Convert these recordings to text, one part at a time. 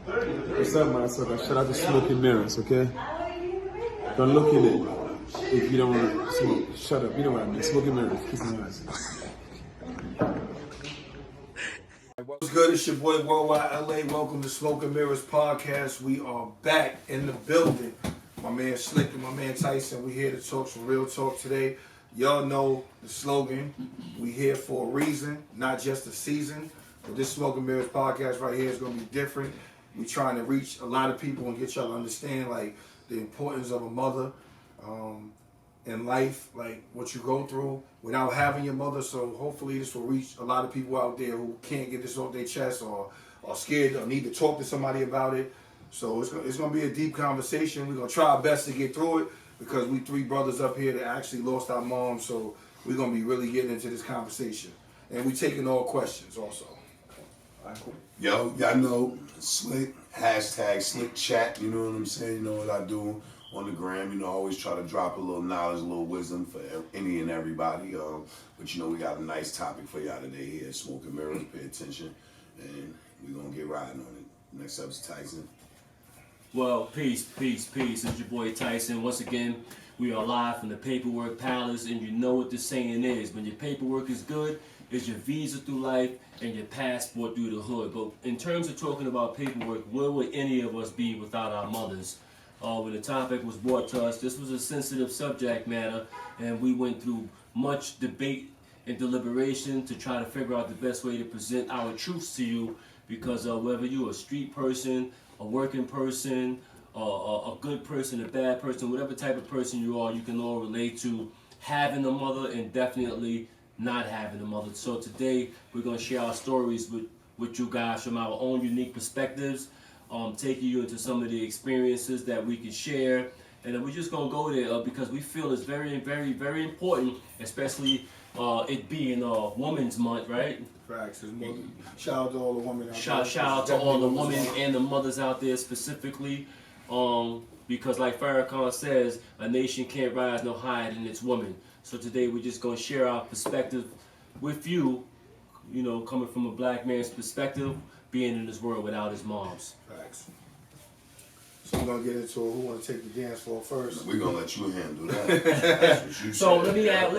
What's up, man? So shout out to Smoking Mirrors, okay? Don't look in it if you don't want to smoke. Shut up. You know what I mean. Smoking Mirrors. Kiss my eyes. What's good? It's your boy Worldwide LA. Welcome to Smoking Mirrors Podcast. We are back in the building. My man Slick and my man Tyson. We here to talk some real talk today. Y'all know the slogan. We here for a reason, not just a season. But this Smoking Mirrors Podcast right here is going to be different. We trying to reach a lot of people and get y'all to understand like the importance of a mother in life, like what you go through without having your mother. So hopefully this will reach a lot of people out there who can't get this off their chest or are scared or need to talk to somebody about it. So it's going to be a deep conversation. We're going to try our best to get through it because we three brothers up here that actually lost our mom. So we're going to be really getting into this conversation. And we taking all questions also. All right, cool. Yo, y'all know Slick, hashtag Slick Chat, you know what I'm saying? You know what I do on the gram. You know, I always try to drop a little knowledge, a little wisdom for any and everybody. But you know, we got a nice topic for y'all today here at Smoking Mirrors. Pay attention, and we're going to get riding on it. Next up is Tyson. Well, peace. It's your boy Tyson. Once again, we are live from the Paperwork Palace, and you know what the saying is. When your paperwork is good, it's your visa through life and your passport through the hood. But in terms of talking about paperwork, where would any of us be without our mothers? When the topic was brought to us, this was a sensitive subject matter, and we went through much debate and deliberation to try to figure out the best way to present our truths to you, because whether you're a street person, a working person, a good person, a bad person, whatever type of person you are, you can all relate to having a mother and definitely not having a mother. So today we're going to share our stories with you guys from our own unique perspectives, taking you into some of the experiences that we can share, and then we're just going to go there because we feel it's very, very, very important, especially it being Women's Month, right? Facts. Shout out to all the women out there. Shout out to all the women and the mothers out there specifically, because like Farrakhan says, a nation can't rise no higher than its women. So today we're just going to share our perspective with you, you know, coming from a black man's perspective, being in this world without his moms. Facts. So we're going to get into it. Who want to take the dance floor first? We're going to let you handle that. That's what you So said.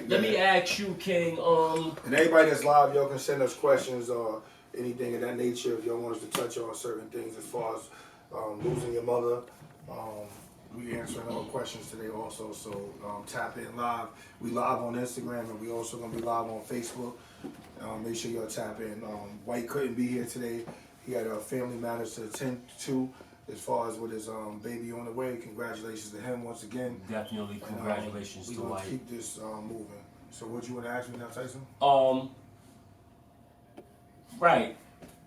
let me ask you, King. And everybody that's live, y'all can send us questions or anything of that nature if y'all want us to touch on certain things as far as losing your mother. We answering all questions today also, so tap in live. We live on Instagram and we also gonna be live on Facebook. Make sure y'all tap in. White couldn't be here today. He had family matters to attend to as far as with his baby on the way. Congratulations to him once again. Definitely congratulations and, to we gonna White. keep this moving. So what you wanna ask me now, Tyson? Right.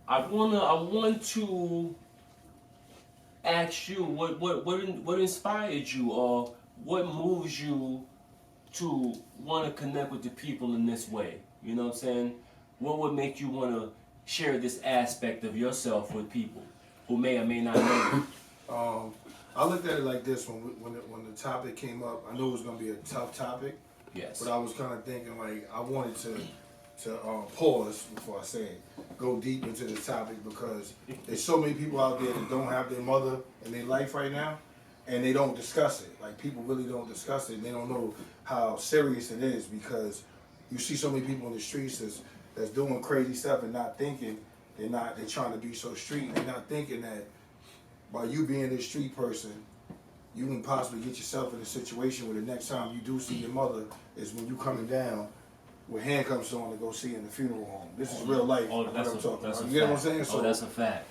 I want to ask you what inspired you, or what moves you to want to connect with the people in this way? You know what I'm saying? What would make you want to share this aspect of yourself with people who may or may not know you? I looked at it like this when the topic came up. I knew it was gonna be a tough topic. Yes. But I was kind of thinking like I wanted to pause before I say it, go deep into this topic because there's so many people out there that don't have their mother in their life right now, and they don't discuss it. Like people really don't discuss it. And they don't know how serious it is because you see so many people in the streets that's doing crazy stuff and not thinking. They're trying to be so street. And they're not thinking that by you being this street person, you can possibly get yourself in a situation where the next time you do see your mother is when you coming down with handcuffs on to go see in the funeral home. This is real life. Oh, that's what I'm talking about. a You get what I'm fact. saying? So That's a fact.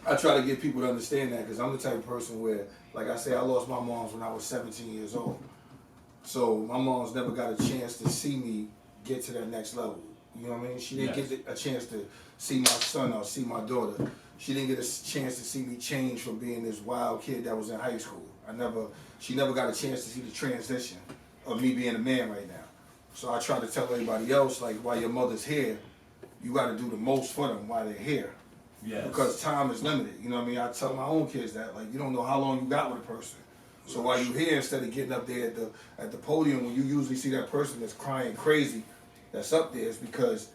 I try to get people to understand that because I'm the type of person where, like I say, I lost my moms when I was 17 years old. So my mom's never got a chance to see me get to that next level. You know what I mean? She didn't get a chance to see my son or see my daughter. She didn't get a chance to see me change from being this wild kid that was in high school. She never got a chance to see the transition of me being a man right now. So I try to tell everybody else, like, while your mother's here, you got to do the most for them while they're here. Yes. Because time is limited. You know what I mean? I tell my own kids that, like, you don't know how long you got with a person. So while you're here, instead of getting up there at the podium when you usually see that person that's crying crazy, that's up there, it's because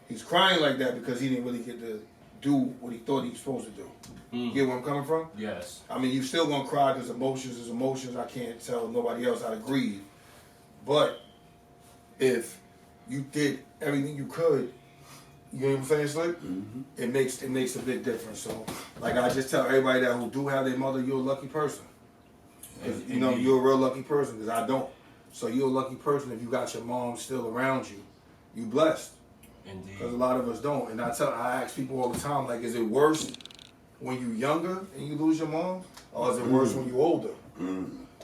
he's crying like that because he didn't really get to do what he thought he was supposed to do. You get where I'm coming from? Yes. I mean, you still gonna cry because emotions is emotions. I can't tell nobody else how to grieve. But if you did everything you could, you know what I'm saying, Slick? It makes a big difference. So, like I just tell everybody that who do have their mother, you're a lucky person. You know, you're a real lucky person because I don't. So you're a lucky person if you got your mom still around you. You blessed. Indeed. Because a lot of us don't. And I ask people all the time, like, is it worse when you younger and you lose your mom, or is it worse when you older?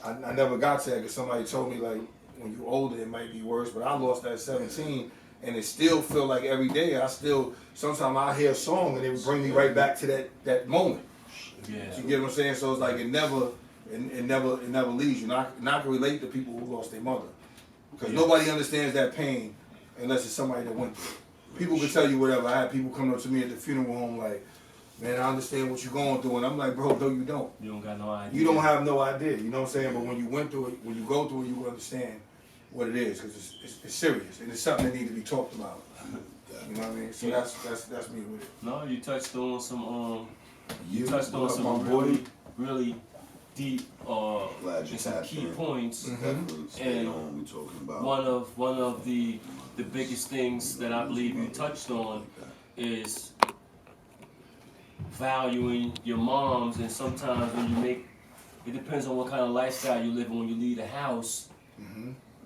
I never got to that because somebody told me, like, when you older it might be worse, but I lost that at 17, and it still feel like every day sometimes I hear a song and it would bring me right back to that moment. Yeah. You get what I'm saying? So it's like it never leaves you. And I can relate to people who lost their mother, because nobody understands that pain unless it's somebody that went through it. People can tell you whatever. I had people come up to me at the funeral home like, man, I understand what you're going through. And I'm like, bro, no, you don't. You don't got no idea. You don't have no idea. You know what I'm saying? But when you went through it, when you go through it, you will understand what it is, because it's serious. And it's something that needs to be talked about. You know what I mean? So that's me with it. No, you touched on some boy. really deep Glad you and some tapped key in. points. Definitely stay on. We talking about One of the biggest things that I believe you touched on is valuing your moms. And sometimes when it depends on what kind of lifestyle you live in. When you leave the house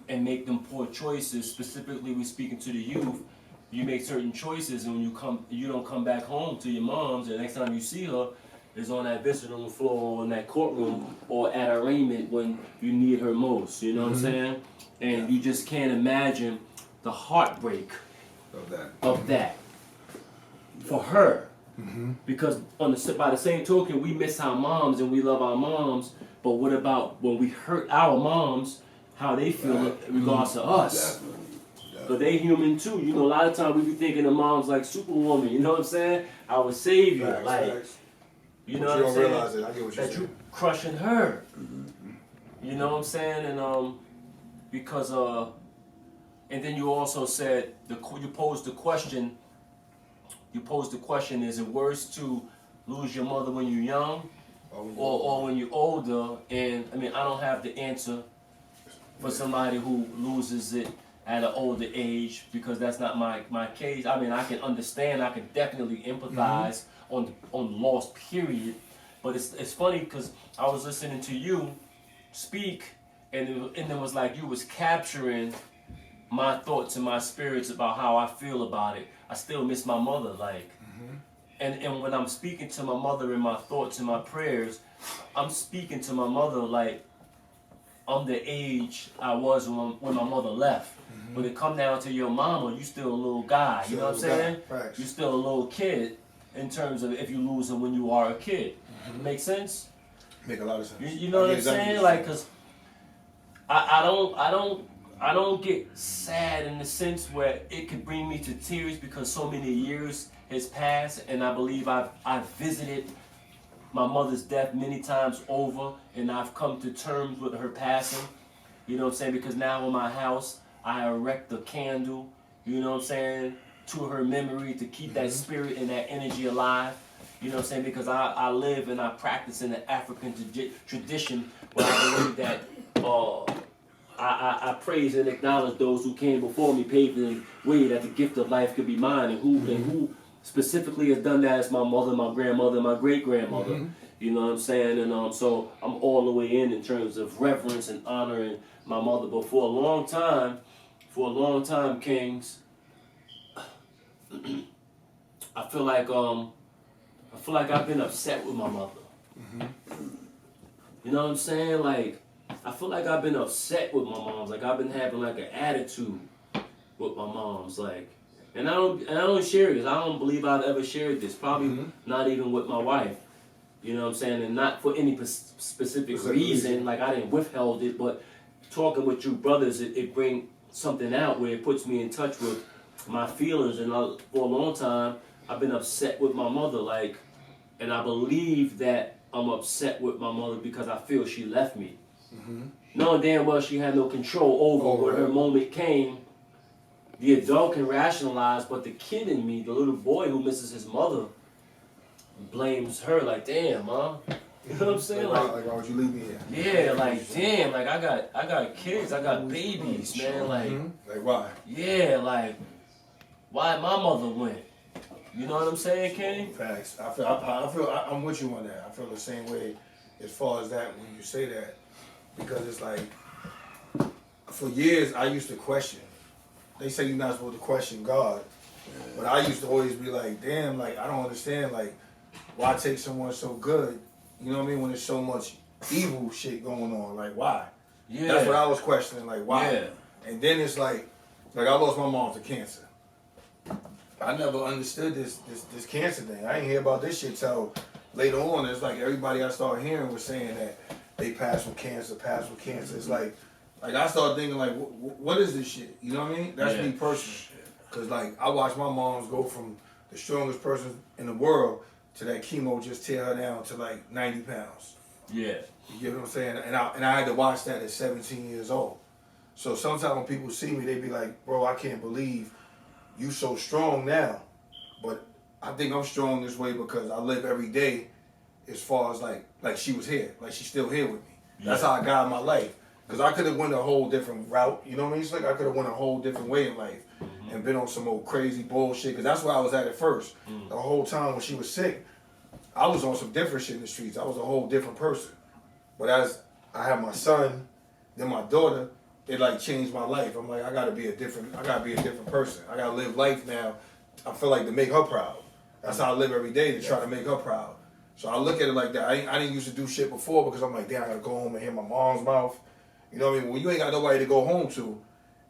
and make them poor choices, specifically we speaking to the youth, you make certain choices, and when you don't come back home to your mom's, and the next time you see her is on that visiting room floor or in that courtroom or at arraignment when you need her most. You know what I'm saying? And you just can't imagine the heartbreak of that for her. Because by the same token, we miss our moms and we love our moms, but what about when we hurt our moms, how they feel in regards to us? Because they human too. You know, a lot of times we be thinking of moms like Superwoman, you know what I'm saying? Our savior, you know what I'm saying? Realize it. I get what you're that saying. you crushing her. You know what I'm saying? And because and then you also said you posed the question. You posed the question: is it worse to lose your mother when you're young, or when you're older? And I mean, I don't have the answer for somebody who loses it at an older age, because that's not my case. I mean, I can understand. I can definitely empathize on loss, period. But it's funny because I was listening to you speak, and it was like you was capturing my thoughts and my spirits about how I feel about it. I still miss my mother, like, and when I'm speaking to my mother in my thoughts and my prayers, I'm speaking to my mother like I'm the age I was when my mother left. When it come down to your mama, you still a little guy. You know what I'm saying? You still a little kid in terms of if you lose her when you are a kid. Make sense? Make a lot of sense. You know what I'm saying? Like, cause I don't get sad in the sense where it could bring me to tears, because so many years has passed, and I believe I've visited my mother's death many times over, and I've come to terms with her passing. You know what I'm saying? Because now in my house, I erect a candle, you know what I'm saying, to her memory, to keep that spirit and that energy alive. You know what I'm saying? Because I live and I practice in the African tradition where I believe that I praise and acknowledge those who came before me, paved the way that the gift of life could be mine, and who specifically has done that is my mother, my grandmother, my great-grandmother. You know what I'm saying? And so I'm all the way in terms of reverence and honoring my mother. But for a long time, Kings, I feel like I've been upset with my mother. You know what I'm saying? Like, I feel like I've been upset with my moms. Like, I've been having like an attitude with my moms. Like, and I don't share this. I don't believe I've ever shared this. Probably not even with my wife. You know what I'm saying? And not for any specific reason. Like, I didn't withheld it, but talking with you brothers, it brings something out where it puts me in touch with my feelings. And for a long time, I've been upset with my mother. Like, and I believe that I'm upset with my mother because I feel she left me. Knowing damn well she had no control over when her moment came. The adult can rationalize, but the kid in me, the little boy who misses his mother, blames her like, damn, mom. You know what I'm saying? Like, why would you leave me here? Yeah, like damn, like I got kids, I got babies, man. Like, Like why? yeah, like why my mother went. You know what I'm saying, Kenny? Facts. I'm with you on that. I feel the same way as far as that when you say that, because it's like for years I used to question. They say you're not supposed to question God, but I used to always be like, damn, like I don't understand, like why take someone so good, you know what I mean, when there's so much evil shit going on, like why? Yeah. That's what I was questioning, like why? Yeah. And then it's like I lost my mom to cancer. I never understood this cancer thing. I didn't hear about this shit till later on. It's like everybody I started hearing was saying that they passed with cancer. It's like I started thinking like, what is this shit? You know what I mean? That's me personally. Cause like I watched my moms go from the strongest person in the world to that chemo just tear her down to like 90 pounds. Yeah. You get what I'm saying? And I had to watch that at 17 years old. So sometimes when people see me, they be like, bro, I can't believe you so strong now. But I think I'm strong this way because I live every day as far as like she was here. Like she's still here with me. That's how I got my life. Because I could have went a whole different route. You know what I mean? It's like I could have went a whole different way in life and been on some old crazy bullshit. Because that's where I was at first. The whole time when she was sick, I was on some different shit in the streets. I was a whole different person. But as I had my son, then my daughter, it like changed my life. I'm like, I gotta be a different person. I gotta live life now. I feel like to make her proud. That's how I live every day, to try to make her proud. So I look at it like that. I didn't used to do shit before because I'm like, damn, I gotta go home and hear my mom's mouth. You know what I mean? When you ain't got nobody to go home to,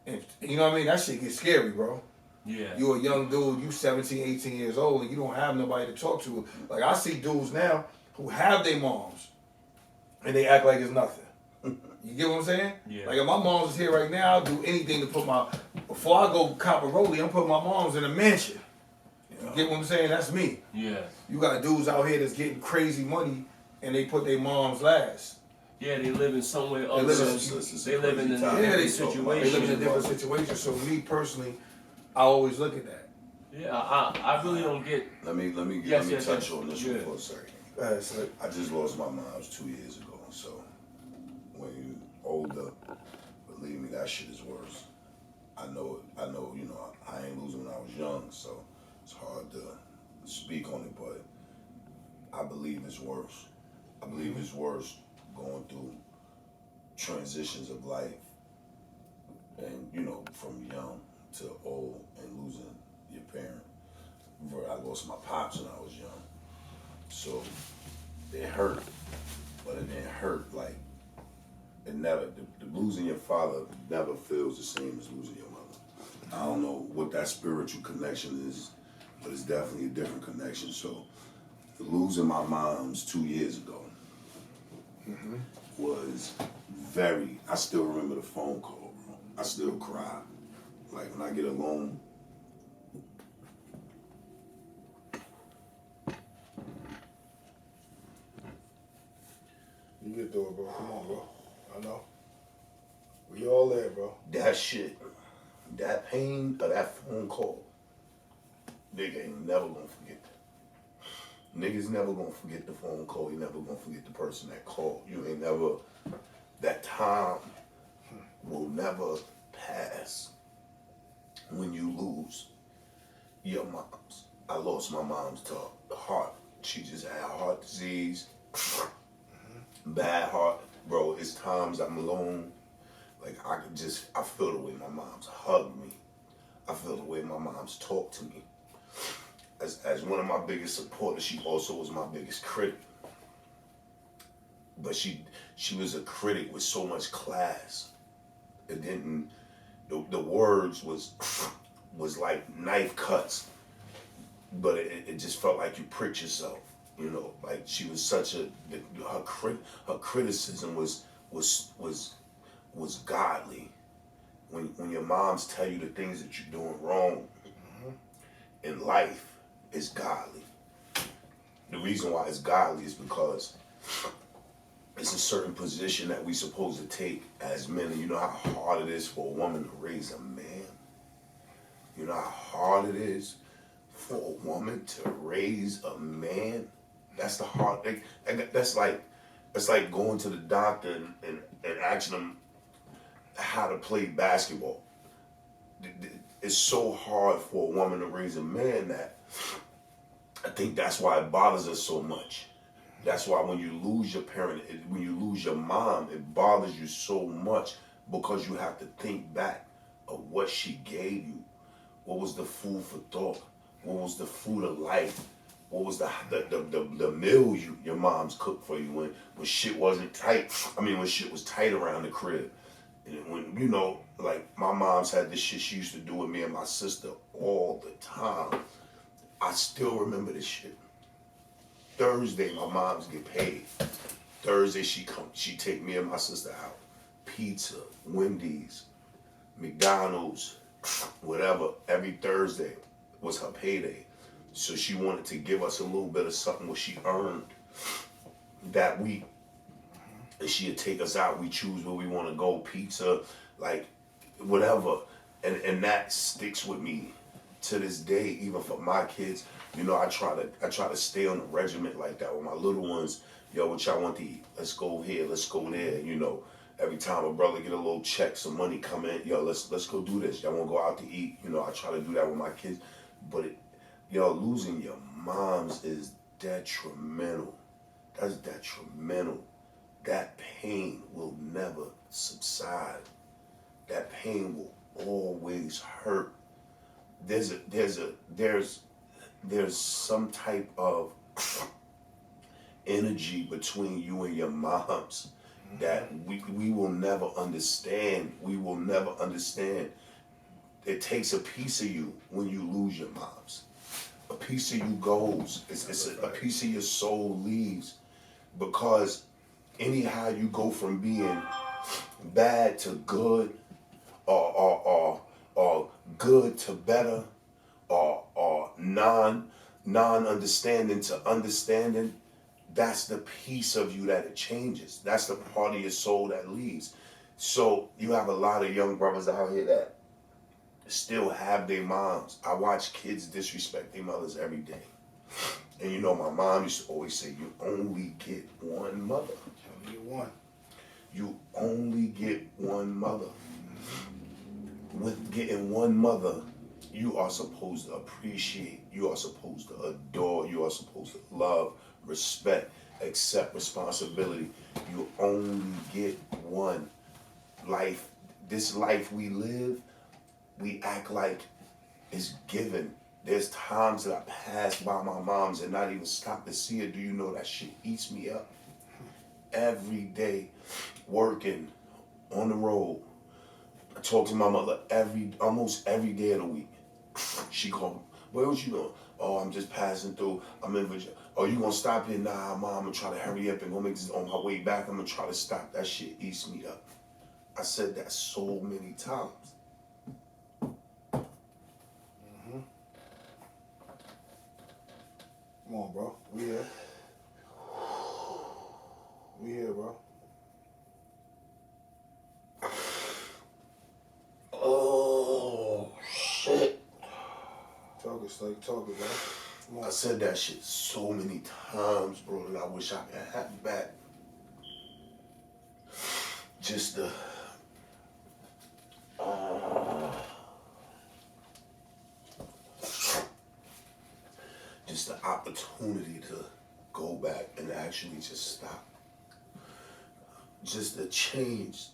and you know what I mean? That shit gets scary, bro. Yeah. You a young dude, you 17, 18 years old, and you don't have nobody to talk to. Like I see dudes now who have their moms, and they act like it's nothing. You get what I'm saying? Yeah. Like if my mom's is here right now, I'll do anything to put before I go cop a rollie, I'm putting my mom's in a mansion. You get what I'm saying? That's me. Yeah. You got dudes out here that's getting crazy money and they put their moms last. Yeah, they live in somewhere other. They live in a different situation. They live in a different situation. So me personally, I always look at that. Yeah, I really don't get. Let me touch on this one for a second. I just lost my mom 2 years ago, so when you older, believe me, that shit is worse. I know, you know, I ain't losing when I was young, so it's hard to speak on it, but I believe it's worse. I believe it's worse going through transitions of life and, you know, from young to old and losing your parent. I lost my pops when I was young. So it hurt, but it didn't hurt like it never. The losing your father never feels the same as losing your mother. I don't know what that spiritual connection is, but it's definitely a different connection. So losing my mom's 2 years ago was very. I still remember the phone call, bro. I still cry. Like when I get alone. You get through it, bro. Come on, bro. I know. We all there, bro. That shit, that pain of that phone call, nigga ain't never gonna forget that. Niggas never gonna forget the phone call. You never gonna forget the person that called. You ain't never, that time will never pass when you lose your moms. I lost my mom's to the heart. She just had heart disease. Bad heart, bro. It's times I'm alone. Like I feel the way my mom's hug me. I feel the way my mom's talk to me. As one of my biggest supporters, she also was my biggest critic. But she was a critic with so much class. It didn't. The words was like knife cuts, but it just felt like you pricked yourself. You know, like she was such her criticism was godly. When your moms tell you the things that you're doing wrong in life, it's godly. The reason why it's godly is because it's a certain position that we're supposed to take as men. And you know how hard it is for a woman to raise a man? You know how hard it is for a woman to raise a man? That's the hard. That's like it's like going to the doctor and asking them how to play basketball. It's so hard for a woman to raise a man that I think that's why it bothers us so much. That's why when you lose your parent, when you lose your mom, it bothers you so much because you have to think back of what she gave you. What was the food for thought? What was the food of life? What was the meal your mom's cooked for you when shit wasn't tight? I mean, when shit was tight around the crib. And when, you know, like my mom's had this shit she used to do with me and my sister all the time. I still remember this shit. Thursday, my mom's get paid. Thursday, she take me and my sister out. Pizza, Wendy's, McDonald's, whatever. Every Thursday was her payday. So she wanted to give us a little bit of something what she earned that week. And she'd take us out. We choose where we want to go, pizza, like whatever. And that sticks with me to this day, even for my kids. You know, I try to stay on a regiment like that with my little ones. Yo, what y'all want to eat? Let's go here, let's go there. You know, every time a brother get a little check, some money come in, yo, let's go do this. Y'all want to go out to eat? You know, I try to do that with my kids. But losing your moms is detrimental. That's detrimental. That pain will never subside. That pain will always hurt. There's some type of energy between you and your moms that we will never understand. We will never understand. It takes a piece of you when you lose your moms. A piece of you goes. It's a piece of your soul leaves, because anyhow you go from being bad to good, or good to better, or non-understanding to understanding, that's the piece of you that it changes. That's the part of your soul that leaves. So you have a lot of young brothers out here that still have their moms. I watch kids disrespect their mothers every day. And you know, my mom used to always say, you only get one mother. Only one. You only get one mother. With getting one mother, you are supposed to appreciate, you are supposed to adore, you are supposed to love, respect, accept responsibility. You only get one life. This life we live, we act like it's given. There's times that I pass by my mom's and not even stop to see her. Do you know that shit eats me up? Every day, working, on the road. I talk to my mother almost every day of the week. She called me, where was you going? Oh, I'm just passing through. I'm in Virginia. Oh, you gonna stop here? Nah, Mom, I'm gonna try to hurry up and go make this on my way back. I'm gonna try to stop. That shit eats me up. I said that so many times. Come on, bro. We here. We here, bro. Oh, shit. Talk it, Slake. Talk it, bro. Come on. I said that shit so many times, bro, that I wish I could have it back. Just the... just the opportunity to go back and actually just stop. Just to change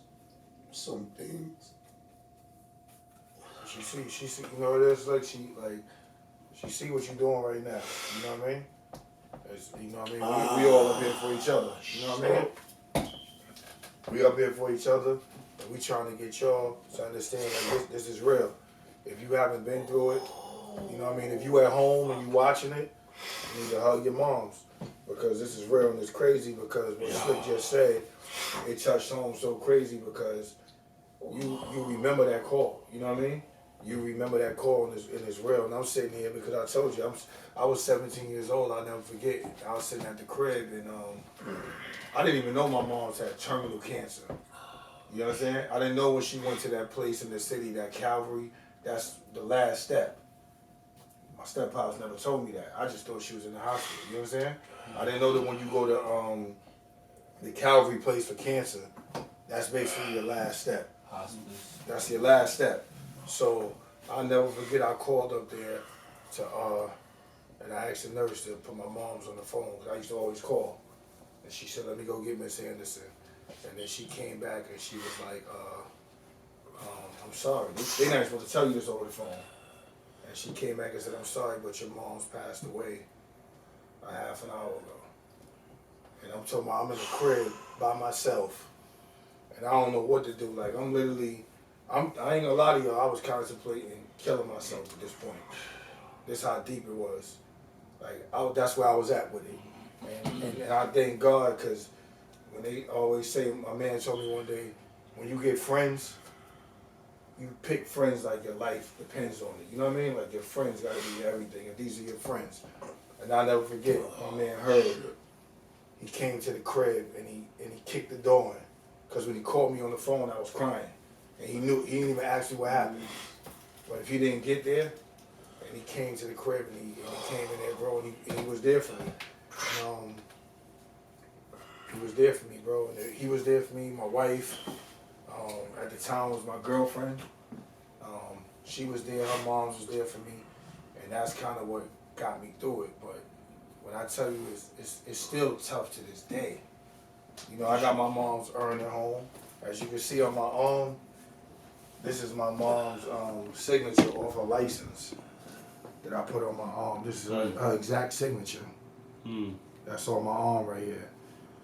some things. She see, you know, it is like she see what you're doing right now. You know what I mean? You know what I mean? We all up here for each other. You know what I mean? We up here for each other, and we trying to get y'all to understand that this is real. If you haven't been through it, you know what I mean? If you at home and you watching it, you need to hug your moms, because this is real and it's crazy, because what Slick just said, it touched home so crazy, because you remember that call. You know what I mean? You remember that call, and it's real. And I'm sitting here because I told you, I was 17 years old. I'll never forget. I was sitting at the crib, and I didn't even know my mom's had terminal cancer. You understand? I didn't know when she went to that place in the city, that Calvary, that's the last step. My step-pops never told me that. I just thought she was in the hospital. You know what I'm saying? I didn't know that when you go to the Calvary place for cancer, that's basically your last step. Hospice. That's your last step. So I'll never forget. I called up there to and I asked the nurse to put my mom's on the phone because I used to always call. And she said, "Let me go get Miss Anderson." And then she came back and she was like, "I'm sorry. They're not supposed to tell you this over the phone." And she came back and said, "I'm sorry, but your mom's passed away a half an hour ago." And I'm talking about I'm in the crib by myself. And I don't know what to do. Like, I ain't gonna lie to y'all, I was contemplating killing myself at this point. This how deep it was. Like, that's where I was at with it. And I thank God, because when they always say, my man told me one day, when you get friends, you pick friends like your life depends on it. You know what I mean? Like, your friends gotta be everything, and these are your friends. And I'll never forget, my man Herb, he came to the crib and he kicked the door in. Because when he called me on the phone, I was crying. And he didn't even ask me what happened. But if he didn't get there, and he came to the crib and he came in there, bro, and he was there for me. And, he was there for me, bro. And he was there for me, my wife. At the time was my girlfriend. She was there, her mom was there for me. And that's kind of what got me through it. But when I tell you, it's still tough to this day. You know, I got my mom's urn at home. As you can see on my arm, this is my mom's signature off her license that I put on my arm. This is her exact signature. That's on my arm right here.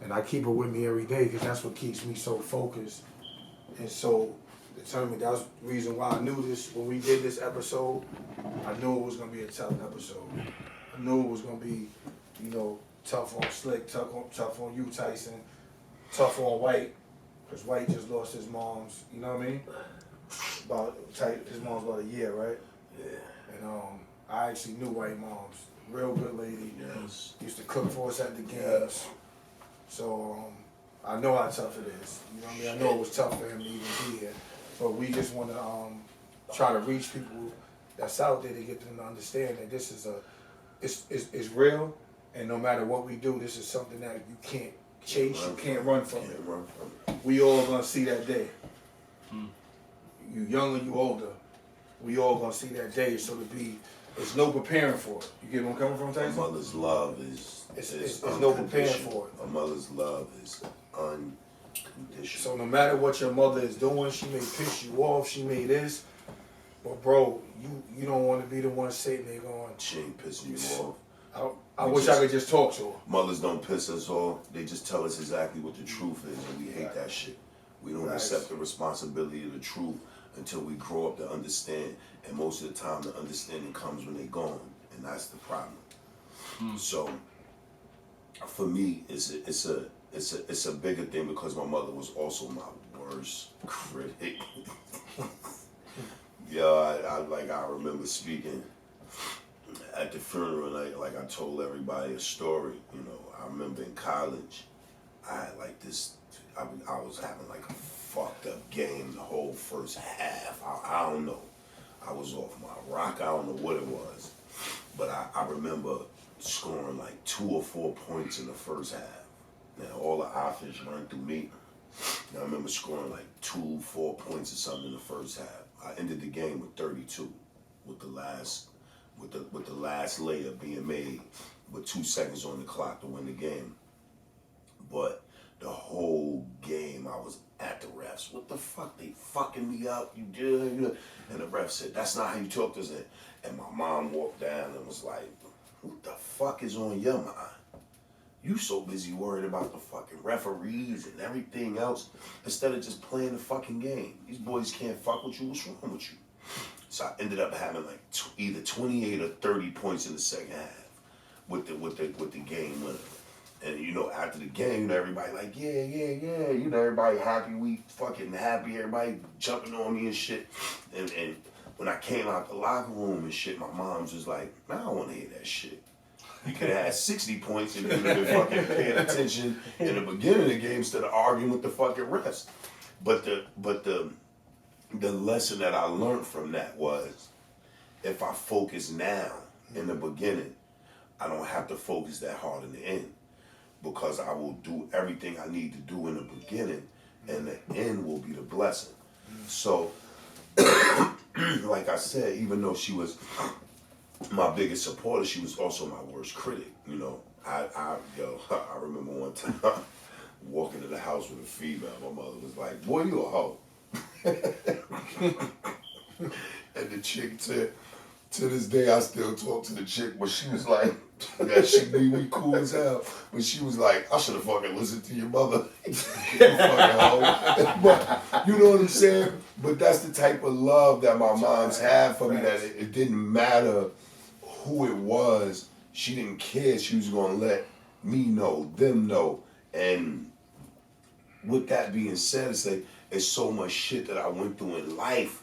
And I keep it with me every day because that's what keeps me so focused and so determined. That's the reason why I knew this, when we did this episode, I knew it was going to be a tough episode. I knew it was going to be, you know, tough on Slick, tough on you, Tyson, tough on White, because White just lost his mom's, you know what I mean? His mom's about a year, right? Yeah. And I actually knew White mom's. Real good lady. Yes. Used to cook for us at the games. So I know how tough it is. You know what I mean? I know it was tough for him to even be here. But we just want to try to reach people that's out there to get them to understand that this is it's real, and no matter what we do, this is something that you can't chase, you can't run from it. We all gonna see that day. You younger, you older, we all gonna see that day. So it's no preparing for it. You get where I'm coming from, Tyson? A mother's love is it's no preparing for it. A mother's love is unconditional. So no matter what your mother is doing, she may piss you off, she may this, but bro, you don't want to be the one sitting there going, she ain't pissing you off. I wish I could just talk to her. Mothers don't piss us off. They just tell us exactly what the truth is, and we hate that shit. We don't accept the responsibility of the truth until we grow up to understand. And most of the time, the understanding comes when they're gone, and that's the problem. So, for me, it's a bigger thing because my mother was also my worst critic. I remember speaking at the funeral, like I told everybody a story. You know, I remember in college, I had like this. I was having like a fucked up game the whole first half. I don't know. I was off my rock. I don't know what it was, but I remember scoring like 2 or 4 points in the first half. Now all the offense run through me. And I remember scoring like 2, 4 points or something in the first half. I ended the game with 32, with the last layup being made with 2 seconds on the clock to win the game. But the whole game I was at the refs. What the fuck? They fucking me up. You did. And the ref said, "That's not how you talk to us." And my mom walked down and was like, "What the fuck is on your mind? You so busy worried about the fucking referees and everything else instead of just playing the fucking game. These boys can't fuck with you. What's wrong with you?" So I ended up having like either 28 or 30 points in the second half with the game winner. And you know, after the game, you know, everybody like, yeah. You know, everybody happy. We fucking happy. Everybody jumping on me and shit. And when I came out the locker room and shit, my mom's was like, "Man, I don't want to hear that shit. You could have had 60 points and you would have been fucking paying attention in the beginning of the game instead of arguing with the fucking refs." But the lesson that I learned from that was, if I focus now, in the beginning, I don't have to focus that hard in the end, because I will do everything I need to do in the beginning, and the end will be the blessing. So, like I said, even though she was my biggest supporter, she was also my worst critic. You know, I remember one time walking to the house with a female. My mother was like, "Boy, you a hoe." And the chick, to this day, I still talk to the chick, but she was like, that shit made me cool as hell. But she was like, I should have fucking listened to your mother. You fucking hoe. But, you know what I'm saying? But that's the type of love that my moms had for me, that it didn't matter who it was. She didn't care. She was going to let me know, them know. And with that being said, it's like, it's so much shit that I went through in life.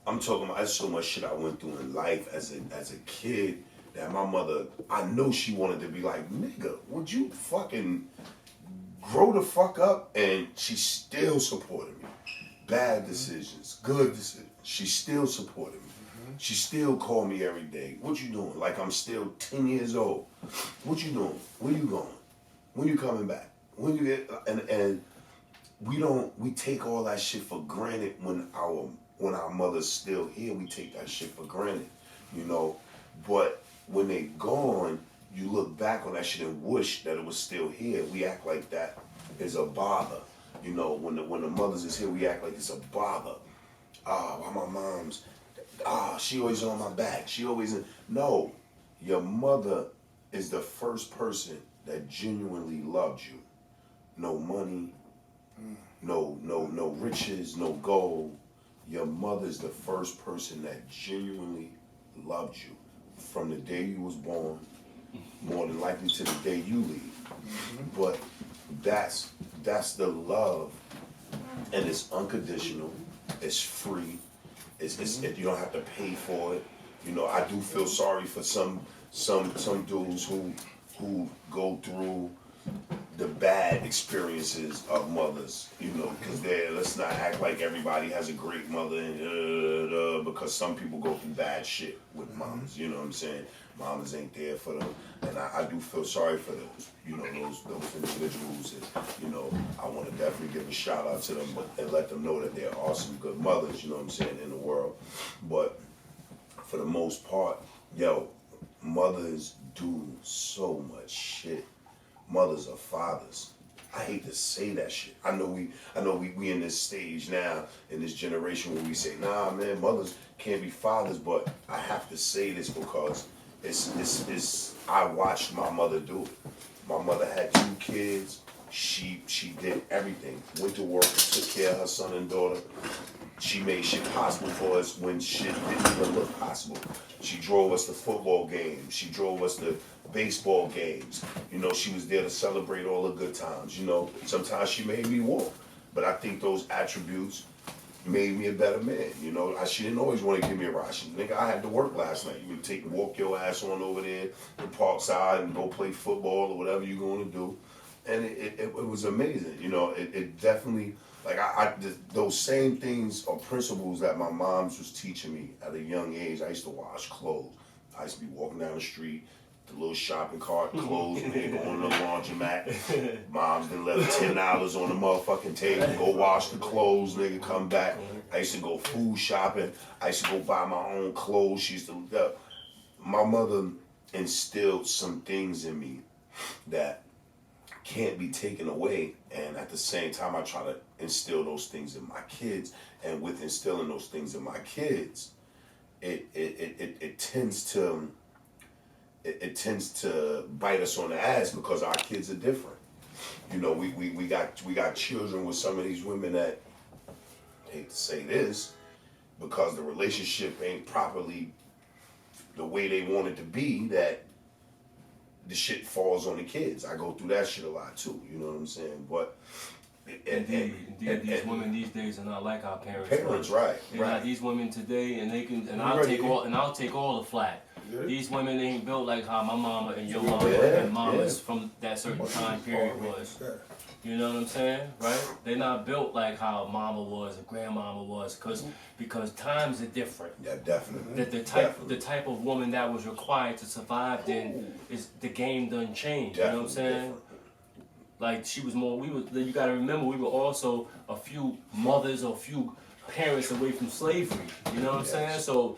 I'm talking about, so much shit I went through in life as a kid, that my mother, I know she wanted to be like, nigga, would you fucking grow the fuck up? And she still supported me. Bad decisions, good decisions, she still supported me. She still called me every day. What you doing? Like I'm still 10 years old. What you doing? Where you going? When you coming back? When you get, and we take all that shit for granted when our mother's still here. We take that shit for granted, you know. But when they gone, you look back on that shit and wish that it was still here. We act like that is a bother, you know. When the mothers is here, we act like it's a bother. Why my mom's? She always on my back. She always no. Your mother is the first person that genuinely loved you. No money, no riches, no gold. Your mother's the first person that genuinely loved you from the day you was born, more than likely to the day you leave. But that's the love, and it's unconditional. It's free. It's you don't have to pay for it. You know, I do feel sorry for some dudes who go through the bad experiences of mothers, you know, because let's not act like everybody has a great mother, and because some people go through bad shit with moms, you know what I'm saying? Moms ain't there for them, and I do feel sorry for those, you know, those individuals, and, you know, I want to definitely give a shout out to them, and let them know that there are some good mothers, you know what I'm saying, in the world. But for the most part, mothers do so much shit. Mothers are fathers. I hate to say that shit. I know we in this stage now, in this generation, where we say, nah, man, mothers can't be fathers, but I have to say this because it's I watched my mother do it. My mother had 2 kids. She did everything. Went to work, took care of her son and daughter. She made shit possible for us when shit didn't even look possible. She drove us to football games. She drove us to baseball games. You know, she was there to celebrate all the good times. You know, sometimes she made me walk. But I think those attributes made me a better man. You know, she didn't always want to give me a ride. Nigga, I had to work last night. You would walk your ass on over there to Parkside and go play football or whatever you're going to do. And it was amazing. You know, it definitely, like, those same things or principles that my mom's was teaching me at a young age. I used to wash clothes. I used to be walking down the street, the little shopping cart, clothes, man, going to the laundromat. Mom's done left $10 on the motherfucking table. Go wash the clothes, nigga, come back. I used to go food shopping. I used to go buy my own clothes. She used to, my mother instilled some things in me that can't be taken away, and at the same time I try to instill those things in my kids, and with instilling those things in my kids, it tends to bite us on the ass because our kids are different. You know, we got children with some of these women that, I hate to say this, because the relationship ain't properly the way they want it to be, that the shit falls on the kids. I go through that shit a lot too. You know what I'm saying? But Indeed, these women these days are not like our parents. Parents, right? They're not these women today, and they can, and I'll take all the flack. These women ain't built like how my mama and your mama and mamas from that certain time period was. You know what I'm saying, right? They're not built like how mama was and grandmama was, because times are different. Yeah, definitely. That the type of woman that was required to survive then is the game done changed. You know what I'm saying? Different. Like she was more. You got to remember, we were also a few mothers or a few parents away from slavery. You know what I'm saying? So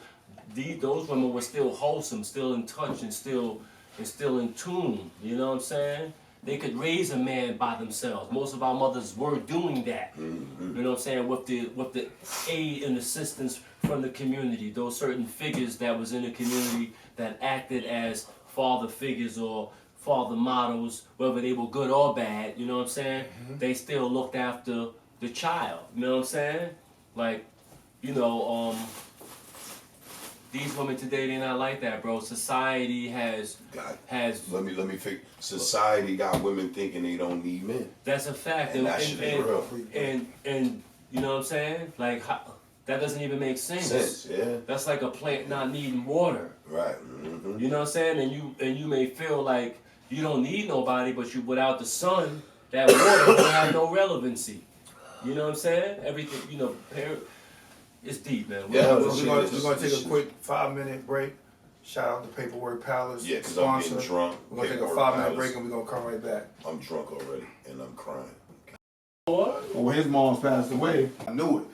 those women were still wholesome, still in touch, and still in tune. You know what I'm saying? They could raise a man by themselves. Most of our mothers were doing that. You know what I'm saying? With the aid and assistance from the community, those certain figures that was in the community that acted as father figures or father models, whether they were good or bad. You know what I'm saying? They still looked after the child. You know what I'm saying? Like, you know, these women today, they're not like that, bro. Society has. Let me fix. Society got women thinking they don't need men. That's a fact, And that shit is real. And you know what I'm saying? Like that doesn't even make sense. Yeah. That's like a plant not needing water. Right. You know what I'm saying? And you may feel like you don't need nobody, but without the sun, that water will have no relevancy. You know what I'm saying? Everything, you know, it's deep, man. We're gonna take a quick 5-minute break. Shout out to Paperwork Palace. Yeah, because I'm getting drunk. We're gonna take a 5-minute break and we're gonna come right back. I'm drunk already and I'm crying. Well, when his mom's passed away, I knew it.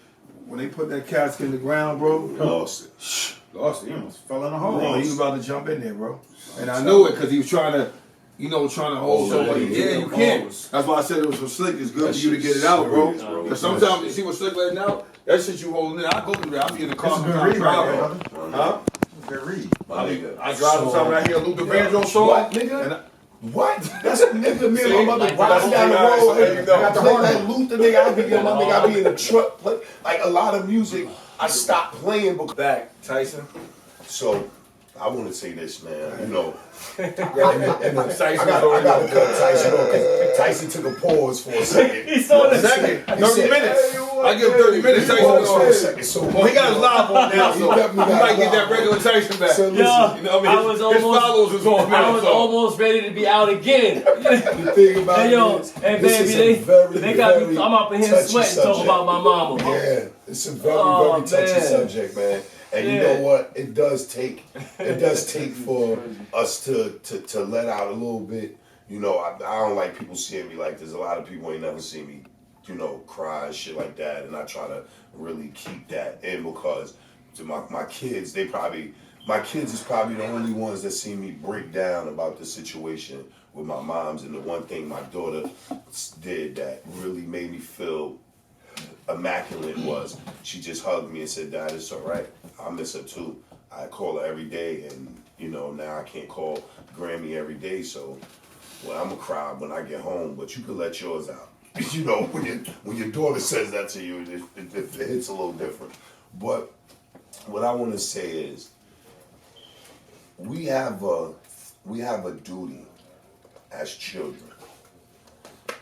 When they put that casket in the ground, bro, Lost it. Lost it. He almost fell in the hole. He was about to jump in there, bro. And I knew it because he was trying to hold somebody. Yeah, you can't. That's why I said it was so slick. It's good for you to get it out, bro. Because sometimes you see what slick letting out, that shit you holding in. I go through that. I be in the car sometimes driving. Huh? Good read. I drive sometimes I hear Luther Vandross song. What, nigga? What? That's a nigga, me and my mother riding down the road. I got the heart like Luther, nigga. I be in the truck. Like a lot of music, I stopped playing because. Back, Tyson. So, I want to say this, man. You know, Tyson I got to cut Tyson off because Tyson took a pause for a second. He saw the second. 30 minutes. I give him 30 minutes. Tyson for a second. So, well, he got his live on now, so you might get that regular Tyson back. So, Yo, listen, you know what I mean? His followers was on now. I was almost ready to be out again. the thing about yo, it is, and this baby, is a very, they got me. very I'm up in here touchy sweating talking subject. about my mama. Yeah, it's a very touchy man. subject, man. And you know what? It does take for us to let out a little bit. You know, I don't like people seeing me like this. A lot of people ain't never seen me, you know, cry and shit like that. And I try to really keep that in because to my kids, my kids is probably the only ones that see me break down about the situation with my moms. And the one thing my daughter did that really made me feel immaculate was she just hugged me and said, "Dad, it's all right. I miss her too. I call her every day, and you know now I can't call Grammy every day, so well I'm gonna cry when I get home. But you can let yours out. You know when your daughter says that to you, it hits a little different. But what I want to say is we have a duty as children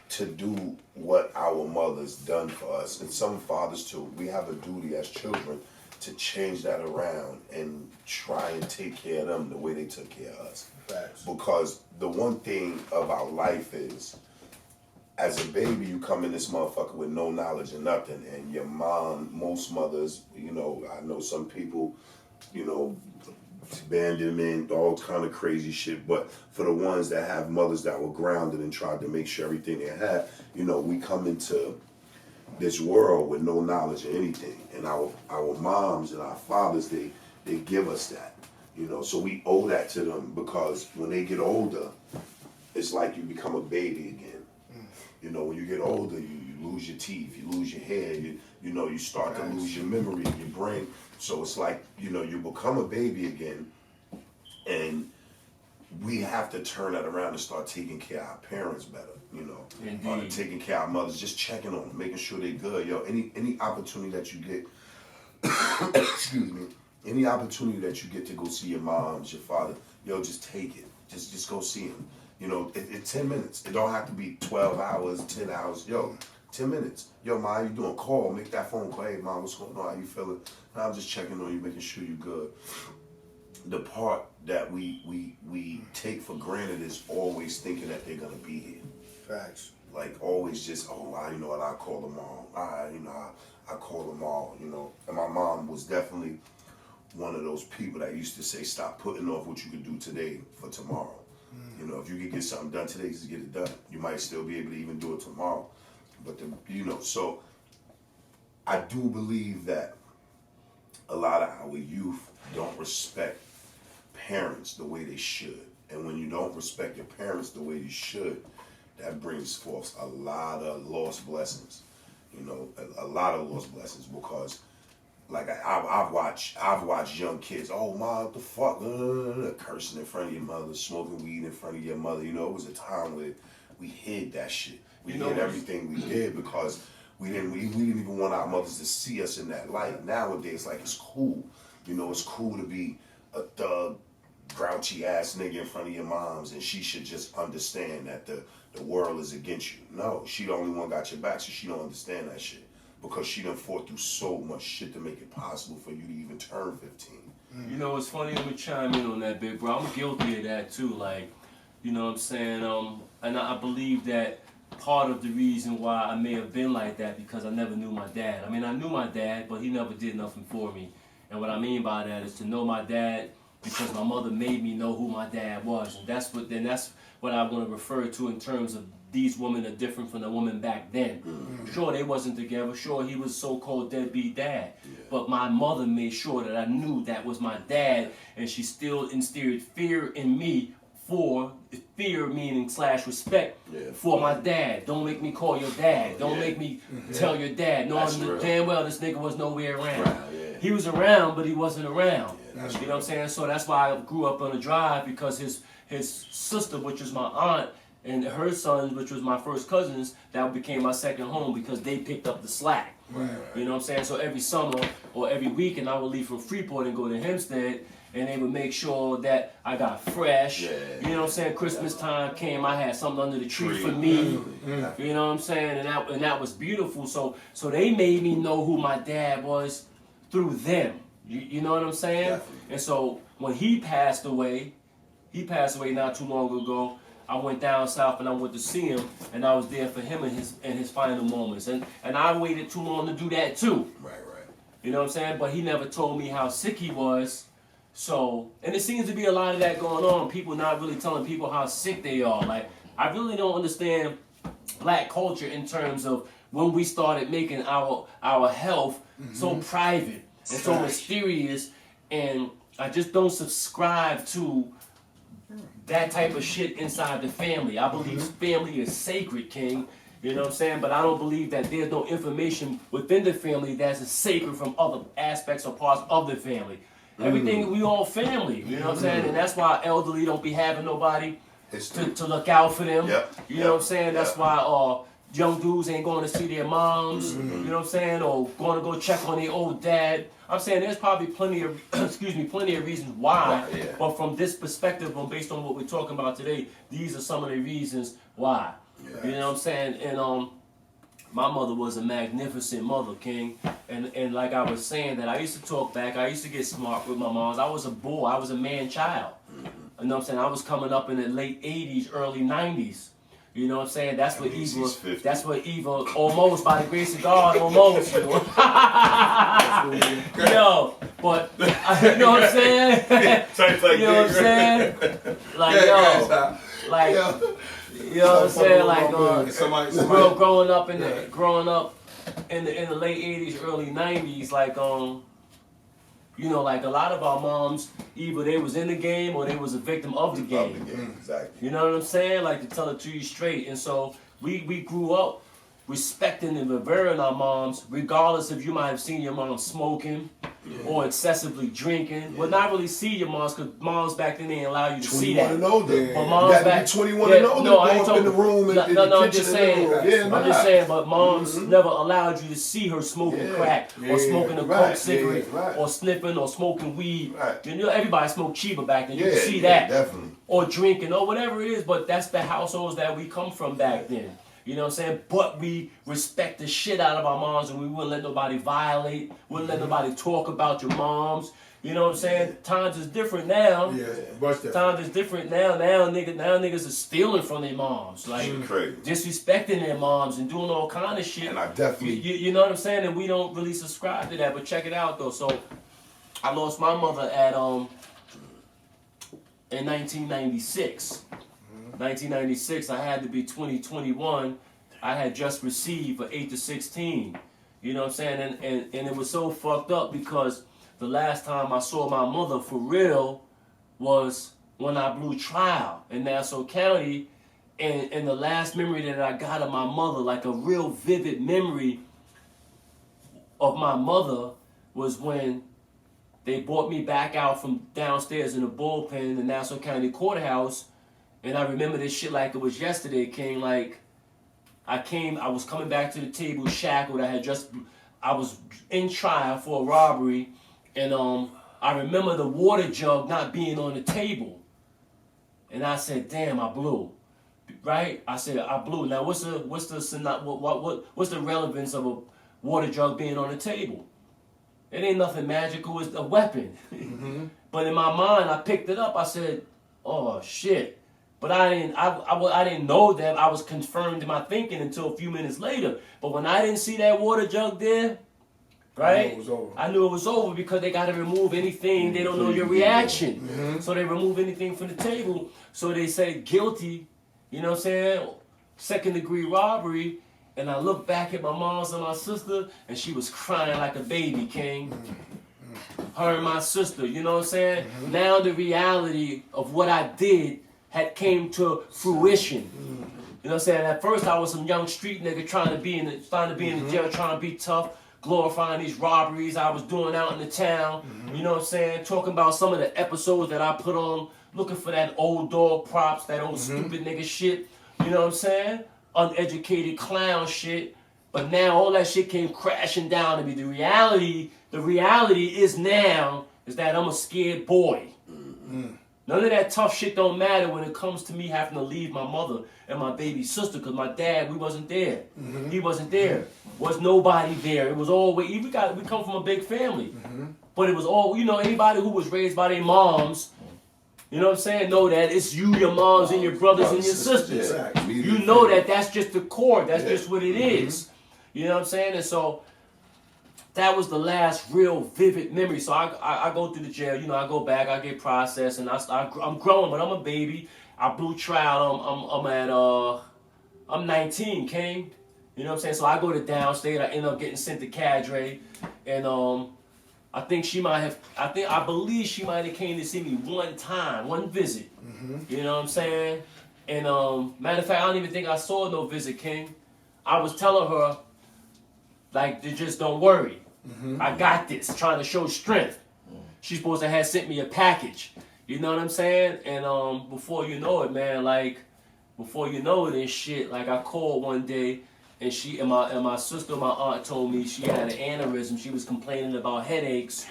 to do what our mothers done for us, and some fathers too. We have a duty as children to change that around and try and take care of them the way they took care of us. Facts. Because the one thing about life is, as a baby, you come in this motherfucker with no knowledge of nothing, and your mom, most mothers, you know, I know some people, you know, abandonment, all kind of crazy shit. But for the ones that have mothers that were grounded and tried to make sure everything they had, you know, we come into this world with no knowledge of anything. And our moms and our fathers, they give us that, you know. So we owe that to them because when they get older, it's like you become a baby again. You know, when you get older, you lose your teeth, you lose your hair, you know, you start to lose your memory, your brain. So it's like, you know, you become a baby again, and we have to turn that around and start taking care of our parents better, you know. Taking care of our mothers, just checking on them, making sure they're good. Yo, any opportunity that you get, excuse me, any opportunity that you get to go see your moms, your father, yo, just take it. Just go see them. You know, it's 10 minutes. It don't have to be 12 hours, 10 hours. Yo, 10 minutes. Yo, Ma, how you doing? Call, make that phone call. Hey, Mom, what's going on? How you feeling? I'm just checking on you, making sure you're good. the part that we take for granted is always thinking that they're gonna be here. Facts. Like always just, you know what, I call them all. I call them all, you know. And my mom was definitely one of those people that used to say, stop putting off what you could do today for tomorrow. You know, if you could get something done today, just get it done. You might still be able to even do it tomorrow. But, you know, so I do believe that a lot of our youth don't respect parents the way they should. And when you don't respect your parents the way you should, that brings forth a lot of lost blessings. You know, a lot of lost blessings because, like I've watched young kids. Oh my, what the fuck? Cursing in front of your mother, smoking weed in front of your mother. You know, it was a time where we hid that shit. We hid everything we did because we didn't even want our mothers to see us in that light. Nowadays, like it's cool. You know, it's cool to be a thug, grouchy ass nigga in front of your moms, and she should just understand that the world is against you. No, she the only one got your back, so she don't understand that shit. Because she done fought through so much shit to make it possible for you to even turn 15. You know, it's funny, let me chime in on that, big bro. I'm guilty of that too, like, you know what I'm saying? And I believe that part of the reason why I may have been like that because I never knew my dad. I mean, I knew my dad, but he never did nothing for me. And what I mean by that is to know my dad because my mother made me know who my dad was. And that's what I want to refer to in terms of these women are different from the women back then. Sure, they wasn't together. Sure, he was so-called deadbeat dad. Yeah. But my mother made sure that I knew that was my dad, and she still instilled fear in me for fear meaning / respect for my dad. Don't make me call your dad. Don't make me tell your dad. Knowing damn well this nigga was nowhere around. He was around, but he wasn't around. You know what I'm saying? So that's why I grew up on the drive because his sister, which was my aunt, and her sons, which was my first cousins, that became my second home because they picked up the slack. You know what I'm saying? So every summer or every weekend I would leave from Freeport and go to Hempstead, and they would make sure that I got fresh. You know what I'm saying? Christmas time came, I had something under the tree for me. You know what I'm saying? And that was beautiful. So they made me know who my dad was through them. You know what I'm saying? And so when he passed away not too long ago, I went down south and I went to see him, and I was there for him in his final moments. And I waited too long to do that too. Right. You know what I'm saying? But he never told me how sick he was. So, and it seems to be a lot of that going on. People not really telling people how sick they are. Like, I really don't understand black culture in terms of when we started making our health so private and so mysterious, and I just don't subscribe to that type of shit inside the family. I believe family is sacred, King. You know what I'm saying? But I don't believe that there's no information within the family that's sacred from other aspects or parts of the family. Everything, we all family. You know what I'm saying? And that's why elderly don't be having nobody to look out for them. You know what I'm saying? That's why young dudes ain't going to see their moms, you know what I'm saying, or going to go check on their old dad. I'm saying there's probably plenty of reasons why, but from this perspective, based on what we're talking about today, these are some of the reasons why. You know what I'm saying? And my mother was a magnificent mother, King. And like I was saying, that I used to talk back, I used to get smart with my moms. I was a boy, I was a man-child. You know what I'm saying? I was coming up in the late 80s, early 90s. You know what I'm saying? That's what evil, almost, by the grace of God, almost. You know? Yo, but, you know what I'm saying? You know what I'm saying? Like, yo, like, you know what I'm saying? Like, growing up in the late 80s, early 90s, like, you know, like a lot of our moms, either they was in the game or they was a victim of the game. Exactly. You know what I'm saying? Like, to tell it to you straight. And so we grew up respecting and revering our moms, regardless if you might have seen your mom smoking or excessively drinking. Well, not really see your moms, because moms back then didn't allow you to see that. 21 and older. But moms you back 21 and older. No, I ain't up in the room and in the I'm kitchen. just saying. I'm just saying. But moms never allowed you to see her smoking crack or smoking a coke cigarette or sniffing or smoking weed. You know, everybody smoked Chiba back then. You could see that. Definitely. Or drinking or whatever it is. But that's the households that we come from back then. You know what I'm saying? But we respect the shit out of our moms, and we wouldn't let nobody violate, wouldn't let nobody talk about your moms. You know what I'm saying? Times is different now. Yeah, much different. Times is different now. Now niggas are stealing from their moms, like Crazy. disrespecting their moms and doing all kind of shit. And I definitely, you know what I'm saying? And we don't really subscribe to that. But check it out though. So I lost my mother at in 1996. 1996. I had to be 21. I had just received for 8 to 16. You know what I'm saying? And it was so fucked up because the last time I saw my mother for real was when I blew trial in Nassau County. And the last memory that I got of my mother, like a real vivid memory of my mother, was when they brought me back out from downstairs in the bullpen in the Nassau County Courthouse. And I remember this shit like it was yesterday, King. Like, I was coming back to the table shackled. I was in trial for a robbery. And I remember the water jug not being on the table. And I said, damn, I blew. Right? I said, I blew. Now, what's the relevance of a water jug being on the table? It ain't nothing magical. It's a weapon. Mm-hmm. But in my mind, I picked it up. I said, oh, shit. But I didn't know that. I was confirmed in my thinking until a few minutes later. But when I didn't see that water jug there, right? I knew it was over because they got to remove anything. They don't know your reaction. Mm-hmm. So they remove anything from the table. So they say guilty, you know what I'm saying? 2nd-degree robbery. And I looked back at my mom and my sister, and she was crying like a baby, King. Her and my sister, you know what I'm saying? Mm-hmm. Now the reality of what I did had came to fruition. You know what I'm saying? At first I was some young street nigga trying to be in the jail, trying to be tough, glorifying these robberies I was doing out in the town. You know what I'm saying? Talking about some of the episodes that I put on, looking for that old dog props, that old stupid nigga shit. You know what I'm saying? Uneducated clown shit. But now all that shit came crashing down to me. The reality is now is that I'm a scared boy. None of that tough shit don't matter when it comes to me having to leave my mother and my baby sister, because my dad, we wasn't there. He wasn't there. Was nobody there. It was always, we come from a big family. But it was all, you know, anybody who was raised by their moms, you know what I'm saying, know that it's you, your moms, and your brothers and your sisters. Yeah. You know that that's just the core. That's just what it is. You know what I'm saying? And so that was the last real vivid memory. So I go through the jail, you know, I go back, I get processed, and I'm growing, but I'm a baby. I blew trial. I'm 19, King. You know what I'm saying? So I go to downstate. I end up getting sent to cadre, and I believe she might have came to see me one visit. You know what I'm saying? And matter of fact, I don't even think I saw no visit, King. I was telling her, like, just don't worry. I got this, trying to show strength. She's supposed to have sent me a package. You know what I'm saying? And before you know it, man, like, before you know it and shit, like, I called one day, and my sister, my aunt told me she had an aneurysm. She was complaining about headaches,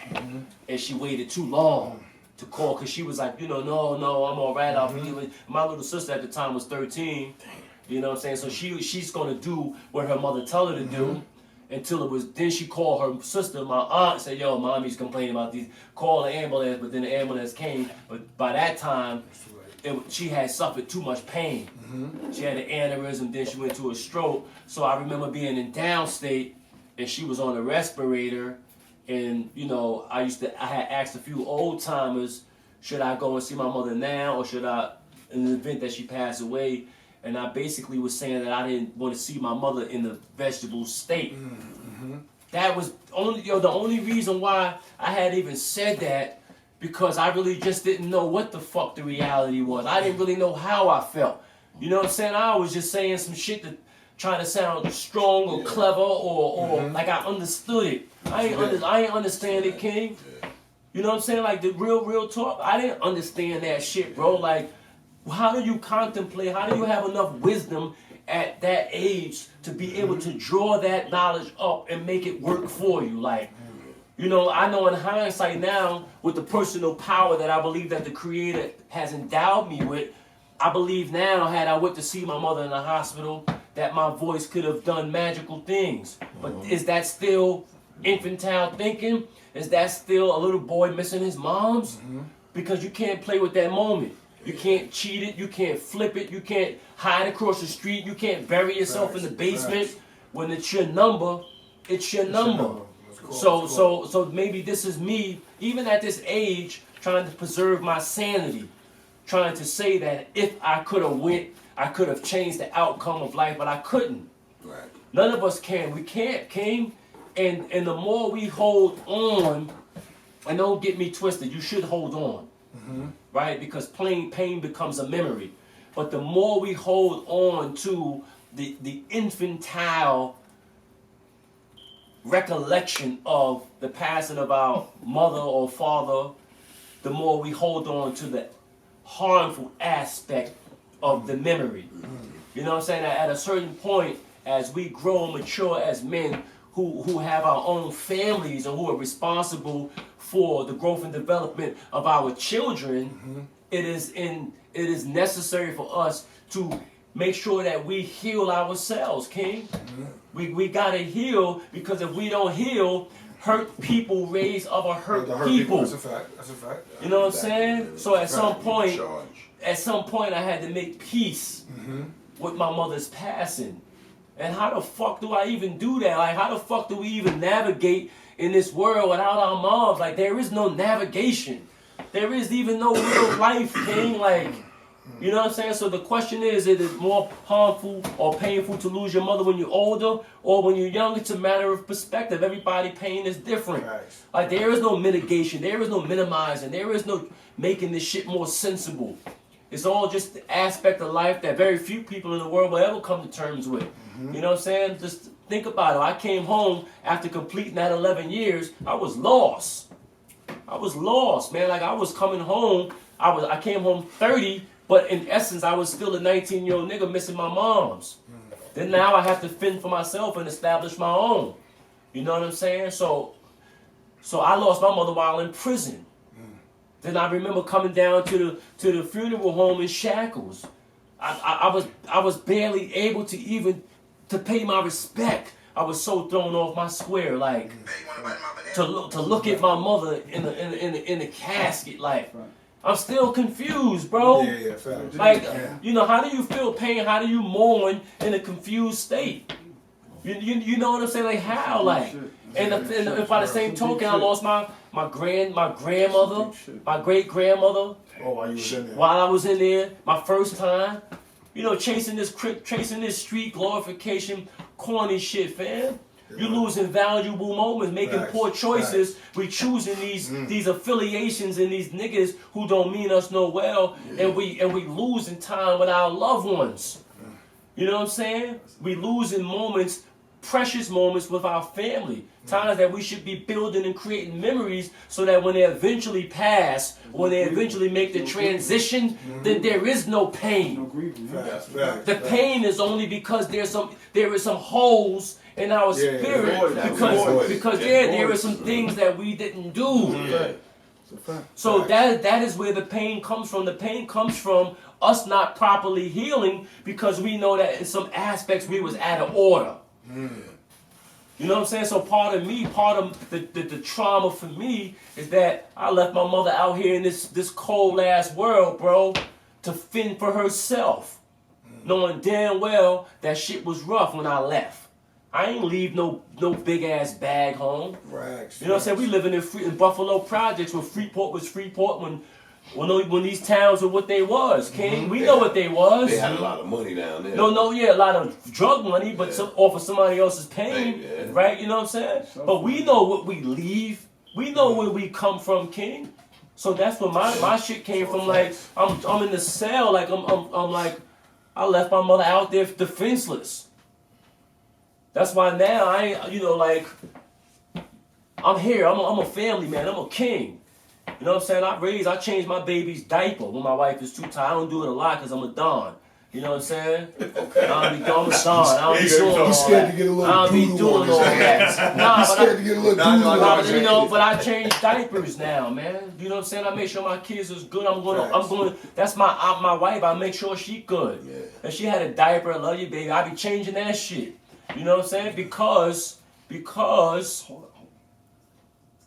and she waited too long to call, because she was like, you know, no, I'm all right. I'll be with my little sister at the time was 13. You know what I'm saying? So she's going to do what her mother tell her to do. Until it was, then she called her sister, my aunt, said, yo, mommy's complaining about these, call the ambulance, but then the ambulance came. But by that time, she had suffered too much pain. She had an aneurysm, then she went to a stroke. So I remember being in downstate, and she was on a respirator, and, you know, I had asked a few old timers, should I go and see my mother now, or should I, in the event that she passed away? And I basically was saying that I didn't want to see my mother in the vegetable state. That was the only reason why I had even said that, because I really just didn't know what the fuck the reality was. I didn't really know how I felt. You know what I'm saying? I was just saying some shit to try to sound strong or clever or like I understood it. I ain't understand it, King. You know what I'm saying? Like the real talk. I didn't understand that shit, bro. Like, how do you contemplate? How do you have enough wisdom at that age to be able to draw that knowledge up and make it work for you? Like, you know, I know in hindsight now, with the personal power that I believe that the Creator has endowed me with, I believe now, had I went to see my mother in the hospital, that my voice could have done magical things. But is that still infantile thinking? Is that still a little boy missing his mom's? Because you can't play with that moment. You can't cheat it. You can't flip it. You can't hide across the street. You can't bury yourself in the basement. When it's your number, it's your number. So maybe this is me, even at this age, trying to preserve my sanity, trying to say that if I could have went, I could have changed the outcome of life, but I couldn't. Right. None of us can. We can't, King. And the more we hold on, and don't get me twisted, you should hold on, right? Because pain becomes a memory. But the more we hold on to the infantile recollection of the passing of our mother or father, the more we hold on to the harmful aspect of the memory. You know what I'm saying? At a certain point, as we grow and mature as men who have our own families and who are responsible for the growth and development of our children, it is necessary for us to make sure that we heal ourselves, King. We gotta heal, because if we don't heal, hurt people raise other hurt people. That's a fact. That's a fact. You know what I'm saying? So at some point, Charge. I had to make peace with my mother's passing. And how the fuck do I even do that? Like, how the fuck do we even navigate in this world without our moms? Like, there is no navigation. There is even no real life, King. Like, you know what I'm saying? So the question is it more harmful or painful to lose your mother when you're older or when you're young? It's a matter of perspective. Everybody's pain is different. Nice. Like, there is no mitigation. There is no minimizing. There is no making this shit more sensible. It's all just the aspect of life that very few people in the world will ever come to terms with. You know what I'm saying? Just think about it. I came home after completing that 11 years. I was lost. I was lost, man. Like, I was coming home. I came home 30, but in essence, I was still a 19-year-old nigga missing my mom's. Then now I have to fend for myself and establish my own. You know what I'm saying? So I lost my mother while in prison. Then I remember coming down to the funeral home in shackles. I was barely able to even to pay my respect. I was so thrown off my square, like to look at my mother in the casket, like I'm still confused, bro. Yeah, fact. Like, you know, how do you feel pain? How do you mourn in a confused state? You know what I'm saying? Like, how? Like, and by the same token, I lost my grandmother, my great grandmother. Oh, while you was in there. While I was in there, my first time, you know, chasing this street glorification, corny shit, fam. You losing valuable moments, making poor choices. We choosing these affiliations and these niggas who don't mean us no well, and we losing time with our loved ones. You know what I'm saying? We losing moments, precious moments with our family. Times that we should be building and creating memories so that when they eventually pass, when they eventually make the transition, then there is no pain. The pain is only because there is some holes in our spirit because there are some things that we didn't do. So that is where the pain comes from. The pain comes from us not properly healing because we know that in some aspects we was out of order. You know what I'm saying? So part of the trauma for me is that I left my mother out here in this cold ass world, bro, to fend for herself, knowing damn well that shit was rough when I left. I ain't leave no big ass bag home. Right. You know what I'm saying? We living in Buffalo projects when Freeport was Freeport, when these towns were what they was, King. We know what they was. They had a lot of money down there. A lot of drug money, but off of somebody else's pain, right? You know what I'm saying? But we know what we leave. We know where we come from, King. So that's where my shit came from. Like, I'm in the cell, like I'm like, I left my mother out there defenseless. That's why now I ain't, you know, like, I'm here. I'm a family man. I'm a king. You know what I'm saying? I changed my baby's diaper when my wife is too tired. I don't do it a lot because I'm a don. You know what I'm saying? Okay. I'm a don. I don't be doing all that. I don't be doing all that. But I change diapers now, man. You know what I'm saying? I make sure my kids is good. I'm going. That's my wife. I make sure she good. Yeah. And she had a diaper. I love you, baby. I be changing that shit. You know what I'm saying? Because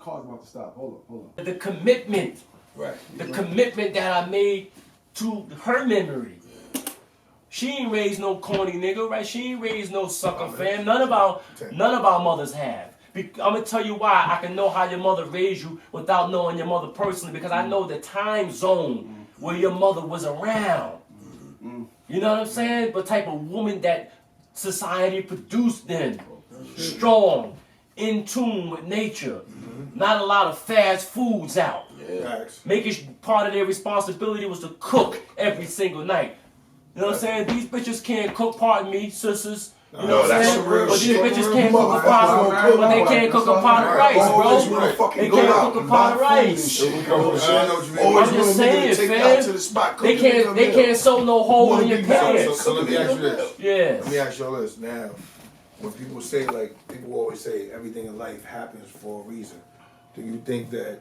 car's about to stop. Hold on. The commitment. Right. The commitment that I made to her memory. She ain't raised no corny nigga, right? She ain't raised no sucker fam. None of our mothers have. I'm gonna tell you why. I can know how your mother raised you without knowing your mother personally, because I know the time zone where your mother was around. You know what I'm saying? What type of woman that society produced then. Strong, in tune with nature. Not a lot of fast foods out. Making part of their responsibility was to cook every single night. You know what I'm saying? These bitches can't cook, pardon me, sisters. You know what I'm saying? But these bitches can't cook a pot of, but they can't cook a pot of rice, bro. They can't cook a pot of rice. I'm just saying, fam. They can't sew no hole in your pants. So let me ask you this. Yeah. Let me ask you this. Now, when people say, like, people always say everything in life happens for a reason. Do you think that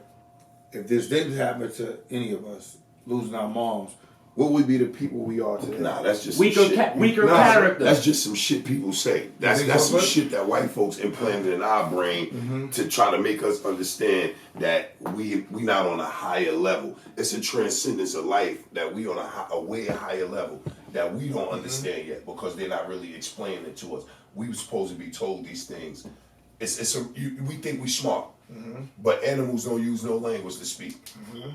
if this didn't happen to any of us, losing our moms, what would be the people we are today? Nah, that's just weaker character. That's just some shit people say. That's some shit that white folks implanted in our brain to try to make us understand that we not on a higher level. It's a transcendence of life that we on a way higher level that we don't understand yet because they're not really explaining it to us. We were supposed to be told these things. We think we smart, but animals don't use no language to speak.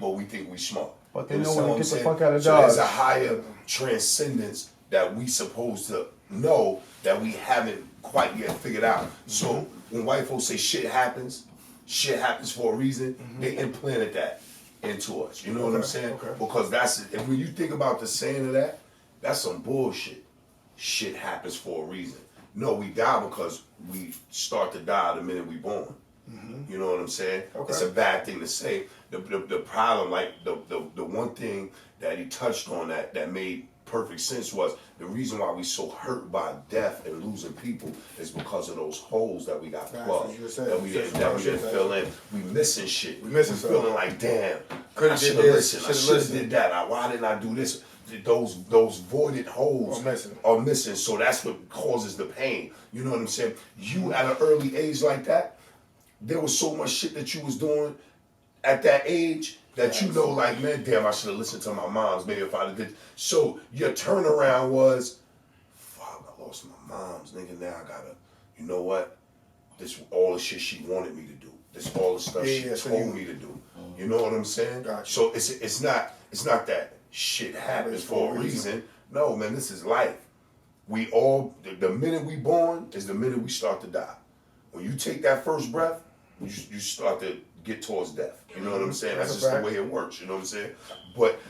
But we think we smart. But they know when to get the fuck out of So Dodge. there's a higher transcendence that we supposed to know that we haven't quite yet figured out. So when white folks say shit happens for a reason, they implanted that into us. You know what I'm saying? Because that's it. And when you think about the saying of that, that's some bullshit. Shit happens for a reason. No, we die because we start to die the minute we born. You know what I'm saying? It's a bad thing to say. The problem, like the one thing that he touched on that made perfect sense was the reason why we so hurt by death and losing people is because of those holes that we got plugged, that we didn't fill in. We missing shit. We feeling like, damn, I should have listened. I should have did that. Why didn't I do this? Those voided holes are missing. So that's what causes the pain. You know what I'm saying? You at an early age like that, there was so much shit that you was doing at that age that you know, like, man, damn, I should have listened to my moms. Maybe if I did. So your turnaround was, fuck, I lost my moms, nigga. Now I gotta, you know what? This all the shit she wanted me to do. This all the stuff she told me to do. You know what I'm saying? So it's not that shit happens for a reason. No, man, this is life. We all, the minute we born is the minute we start to die. When you take that first breath, you start to get towards death. You know what I'm saying? That's just the way it works. You know what I'm saying? But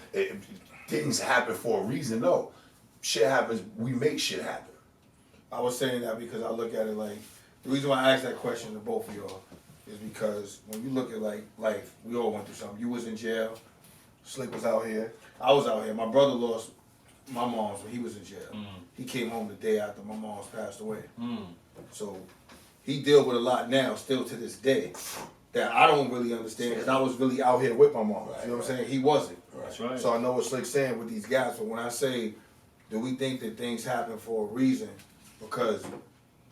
things happen for a reason. No, shit happens. We make shit happen. I was saying that because I look at it like, the reason why I asked that question to both of y'all is because when you look at like life, we all went through something. You was in jail. Slick was out here. I was out here. My brother lost my mom's when he was in jail. He came home the day after my mom's passed away. So he deals with a lot now, still to this day, that I don't really understand because I was really out here with my mom. You know what I'm saying? He wasn't. That's right. So I know what Slick's saying with these guys, but when I say, do we think that things happen for a reason? Because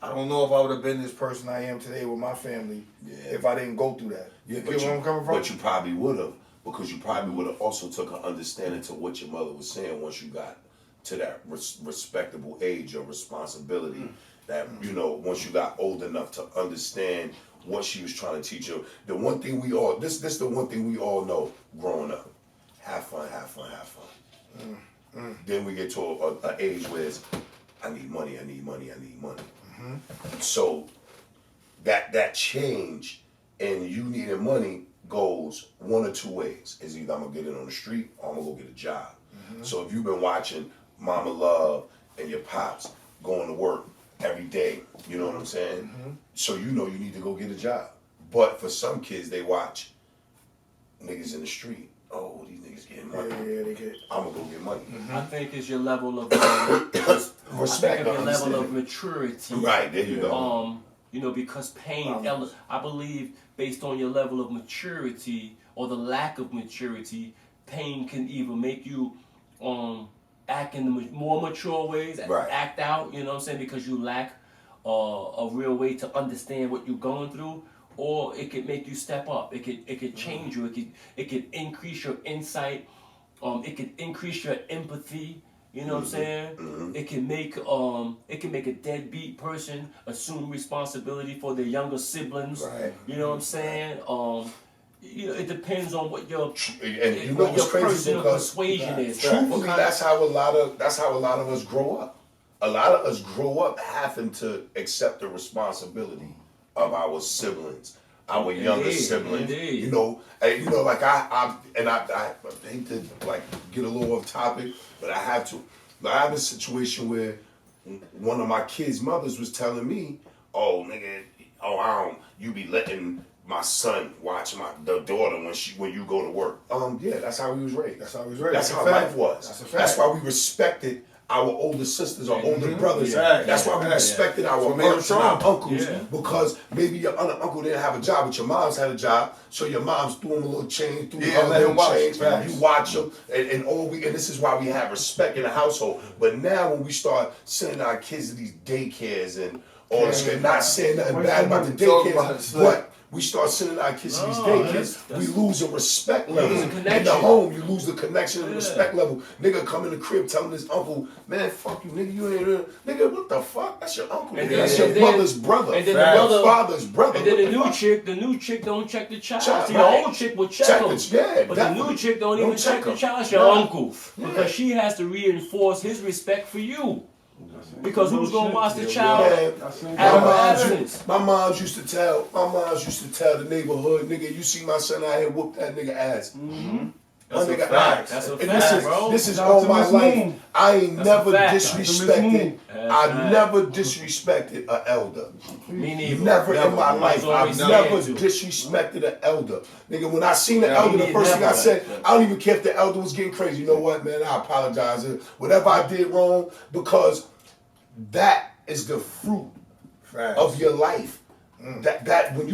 I don't know if I would have been this person I am today with my family if I didn't go through that. You get where I'm coming from? But you probably would have, because you probably would have also took an understanding to what your mother was saying once you got to that respectable age of responsibility. That, you know, once you got old enough to understand what she was trying to teach you. The one thing we all, this the one thing we all know growing up. Have fun, have fun, have fun. Then we get to an age where it's, I need money, I need money, I need money. So that change and you needing money goes one or two ways. It's either I'm gonna get it on the street or I'm gonna go get a job. So if you've been watching Mama Love and your pops going to work every day, you know what I'm saying? So you know you need to go get a job. But for some kids, they watch niggas in the street. Oh, these niggas getting money. I'm gonna go get money. I think it's your level of respect, your level of maturity. Right, there you go. You know, because pain, I believe, based on your level of maturity or the lack of maturity, pain can either make you act in the more mature ways, act out, you know what I'm saying, because you lack a real way to understand what you're going through, or it could make you step up. It could change you. It could increase your insight. It could increase your empathy. You know what I'm saying? It can make a deadbeat person assume responsibility for their younger siblings. Right. You know what I'm saying? It depends on what your what's crazy, personal because persuasion is. truthfully, that's how a lot of us grow up. A lot of us grow up having to accept the responsibility of our siblings, our younger siblings. Indeed. You know, like I hate to like get a little off topic, but I have to. Like, I have a situation where one of my kids' mothers was telling me, "Oh, nigga, you be letting my son watch the daughter when you go to work." Yeah, that's how he was raised. That's how he was raised. That's That's how a fact. life was. That's a fact. That's why we respected our older sisters or older brothers. Yeah. That's why we respected our So it made them aunts and our strong. uncles, Yeah. because maybe your aunt and uncle didn't have a job, but your mom's had a job. So your mom's threw them a little change, threw Yeah, them let a him little watch. change. Facts. You watch them, and this is why we have respect in the household. But now when we start sending our kids to these daycares and all this, and not saying nothing bad about the Talk about daycares, it, but we start sending our kids to these daycares, we lose a respect level. lose a In connection. the home, you lose the connection and respect level. Nigga come in the crib telling his uncle, "Man, fuck you, nigga, you ain't nigga, what the fuck? That's your uncle, And nigga. That's then- your and mother's brother. and then your the mother- father's brother. And then What the new fuck? chick don't check the child. Child, See, right. the old chick will check Check him. it, yeah, but definitely. the new chick don't even check the him. child. It's your Nah. uncle. Because she has to reinforce his respect for you. Because who's gonna watch the child Yeah. at her absence? My moms used to tell the neighborhood, nigga, you see my son out here whoop that nigga ass. That's My a nigga fact. ass. That's a And fact, bro. This is Shout all to my Miss life. Moon. I ain't That's a never fact. disrespected. That's I right. never disrespected an elder. Me neither. Never in my That's life. what I've we never said, too. disrespected an elder. Nigga, when I seen the Yeah, elder, me the first thing I never. said, I don't even care if the elder was getting crazy. You know what, man? I apologize. Whatever I did wrong, because that is the fruit Facts. of your life. That when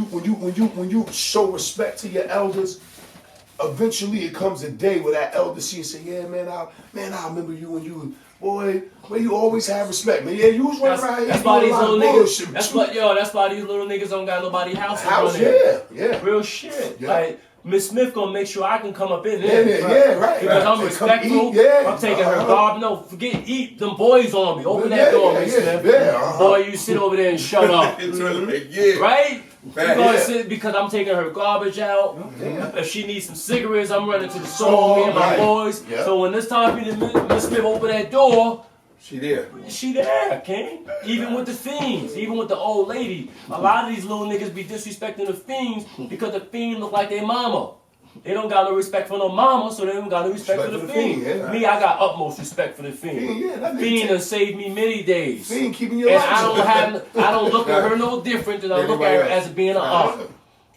you show respect to your elders, eventually it comes a day where that elder see and say, "Yeah, man, I remember you when you boy, man, you always have respect, man. Yeah, you was running around here That's why doing these a lot little of niggas. bullshit. That's why these little niggas don't got nobody house. to House, run in. yeah. Real shit. Yeah. Like Miss Smith gonna make sure I can come up in Yeah, there. yeah, right. Because I'm And come respectful. eat, yeah. I'm taking her garbage. No, forget eat. Them boys on me. Open Yeah, that door, yeah, Miss yeah, Smith. yeah, Boy, you sit over there and shut up. Yeah. Right? Fact, Because, yeah. because I'm taking her garbage out. If she needs some cigarettes, I'm running to the store, me and my Right. boys. Yeah. So when it's time for Miss Smith open that door, She there. she there, King. Even with the fiends, even with the old lady. A lot of these little niggas be disrespecting the fiends because the fiend look like their mama. They don't got no respect for no mama, so they don't got no respect for the fiend. yeah. Me, I got utmost respect for the fiend. Fiend, yeah, that nigga Fiend take- done saved me many days. Fiend keeping your And life. I don't look at her no different than I look at her as being an aunt.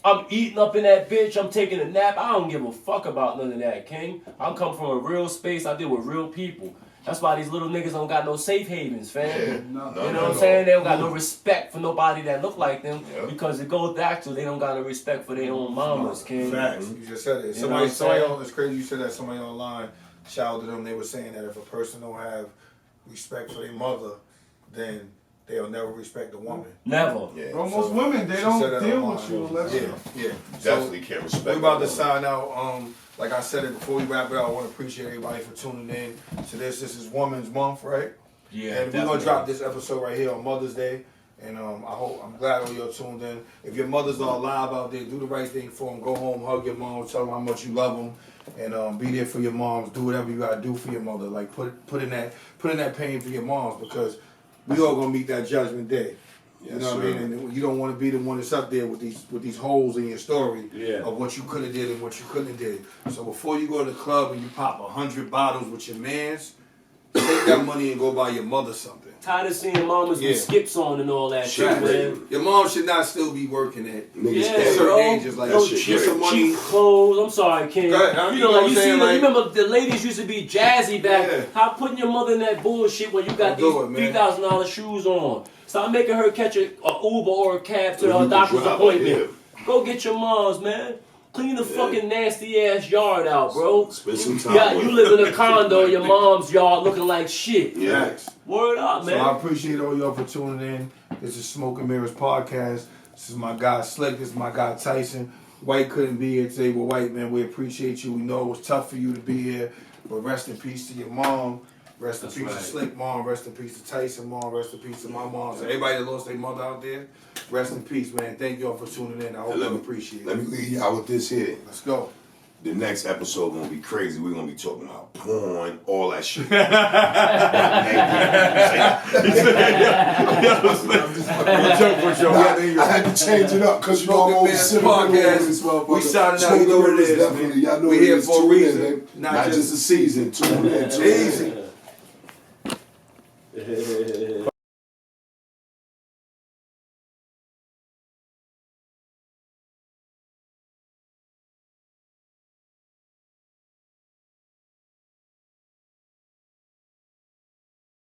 I'm eating up in that bitch. I'm taking a nap. I don't give a fuck about none of that, King. I'm coming from a real space. I deal with real people. That's why these little niggas don't got no safe havens, fam. You know what I'm saying? They don't got no respect for nobody that look like them because it goes back to they don't got no respect for their own mamas, King. Facts. You just said it. You know what Somebody I'm saying? on, it's crazy you said that. Somebody online, shout out to them. They were saying that if a person don't have respect for their mother, then they'll never respect a woman. Never. Yeah, Bro, so most women, they She don't said that deal online. with you unless Yeah. definitely can't respect. We about to that. sign out. Like I said it before we wrap it up, I want to appreciate everybody for tuning in to this. This is Women's Month, right? Yeah. And we're definitely. gonna drop this episode right here on Mother's Day. And I'm glad all y'all tuned in. If your mothers are alive out there, do the right thing for them. Go home, hug your mom, tell them how much you love them, and be there for your moms. Do whatever you gotta do for your mother. Like put in that pain for your moms, because we all gonna meet that judgment day. You know what I mean? And you don't want to be the one that's up there with these holes in your story of what you could have did and what you couldn't have did. So before you go to the club and you pop 100 bottles with your mans, take that money and go buy your mother something. Tired of seeing mamas with skips on and all that shit, man. Your mom should not still be working at Niggas Yeah, can't. bro. certain ages. Like, No shit cheap, great. some money. cheap clothes. I'm sorry, King. Go ahead, huh? You You know, know like what you I'm see, saying? you Like- remember the ladies used to be jazzy back. Yeah. How putting your mother in that bullshit when you got Don't these do it, man. $3,000 shoes on? Stop making her catch a Uber or a cab to You her can doctor's drive, appointment. Go get your moms, man. Clean the fucking nasty ass yard out, bro. Spend some time. Yeah, with you it. live in a condo, your mom's yard looking like shit. Yeah. Facts. Word up, So I man. appreciate all y'all for tuning in. This is Smoke and Mirrors Podcast. This is my guy Slick. This is my guy Tyson. White couldn't be here today, but White, man, we appreciate you. We know it was tough for you to be here, but rest in peace to your mom. Rest in peace to Slick mom. Rest in peace to Tyson mom. Rest in peace to my mom. So everybody that lost their mother out there, rest in peace, man. Thank y'all for tuning in. I hope you appreciate it. Let me leave y'all with this here. Let's go. The next episode gonna be crazy. We're gonna be talking about porn, all that shit. I had to change it up because you know I'm always sitting on this motherfucker. We shouting out, you know what it is, man. Y'all know We here for a reason, not just a season. Tune in. Easy.